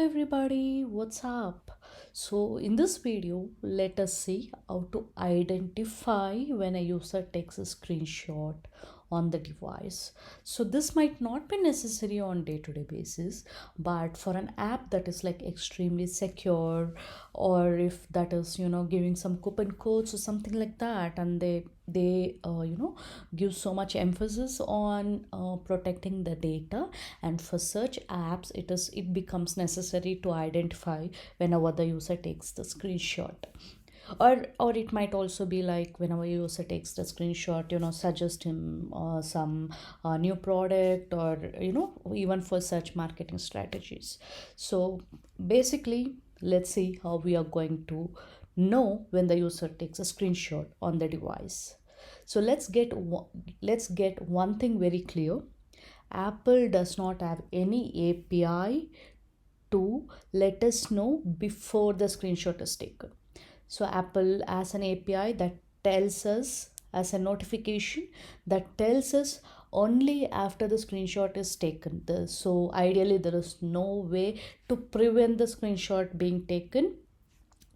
Everybody, what's up? So in this video, let us see how to identify when a user takes a screenshot on the device. So this might not be necessary on day-to-day basis, but for an app that is like extremely secure, or if that is giving some coupon codes or something like that, and they give so much emphasis on protecting the data, and for such apps it becomes necessary to identify whenever the user takes the screenshot. Or it might also be like whenever user takes the screenshot, suggest him some new product, or even for such marketing strategies. So basically, let's see how we are going to know when the user takes a screenshot on the device. So let's get one thing very clear. Apple does not have any API to let us know before the screenshot is taken. So Apple has an API that tells us, as a notification, that tells us only after the screenshot is taken. So ideally there is no way to prevent the screenshot being taken,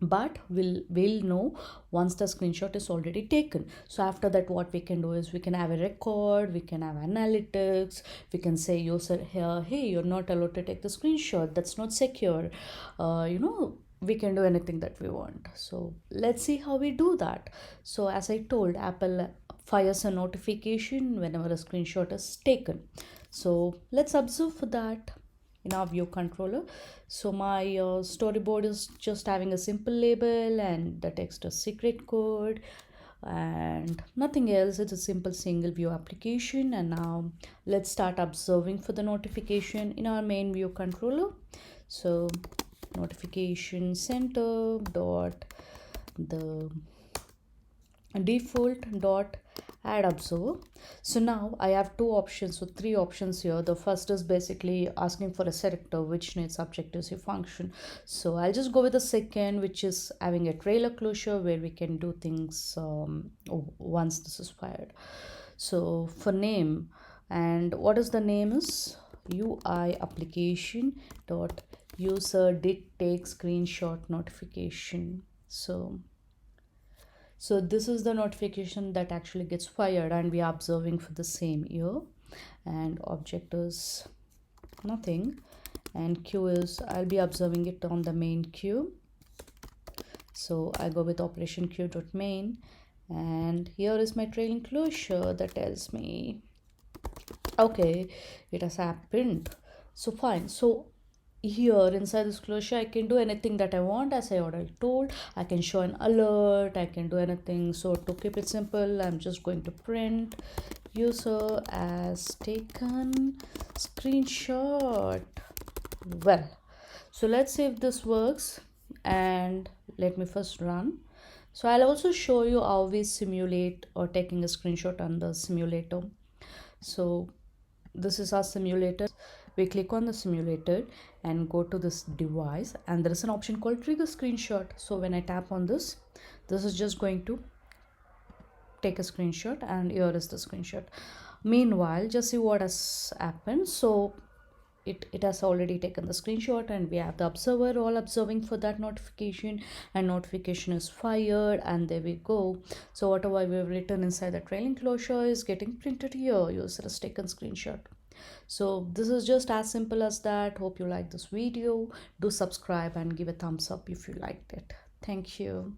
but we'll know once the screenshot is already taken. So after that, what we can do is we can have a record, we can have analytics, we can say user here, hey, you're not allowed to take the screenshot, that's not secure. We can do anything that we want. So let's see how we do that. So as I told, Apple fires a notification whenever a screenshot is taken. So let's observe for that in our view controller. So my storyboard is just having a simple label, and the text is secret code and nothing else. It's a simple single view application. And now let's start observing for the notification in our main view controller. So notification center dot the default dot add observer. So now I have two options, so three options here. The first is basically asking for a selector which needs Objective-C function. So I'll just go with the second, which is having a trailer closure where we can do things once this is fired. So for name, and what is the name is UI application dot user did take screenshot notification. So this is the notification that actually gets fired, and we are observing for the same year. And object is nothing, and queue is, I'll be observing it on the main queue. So I go with operation queue.main, and here is my trailing closure that tells me okay, it has happened. So fine. So here inside this closure, I can do anything that I want. As I already told, I can show an alert, I can do anything. So to keep it simple, I'm just going to print user as taken screenshot. Well, so let's see if this works, and let me first run. So I'll also show you how we simulate or taking a screenshot on the simulator. So this is our simulator. We click on the simulator and go to this device, and there is an option called trigger screenshot. So when I tap on this is just going to take a screenshot, and here is the screenshot. Meanwhile, just see what has happened. So it has already taken the screenshot, and we have the observer all observing for that notification, and notification is fired, and there we go. So whatever we have written inside the trailing closure is getting printed here. User has taken screenshot. So this is just as simple as that. Hope you like this video. Do subscribe and give a thumbs up if you liked it. Thank you.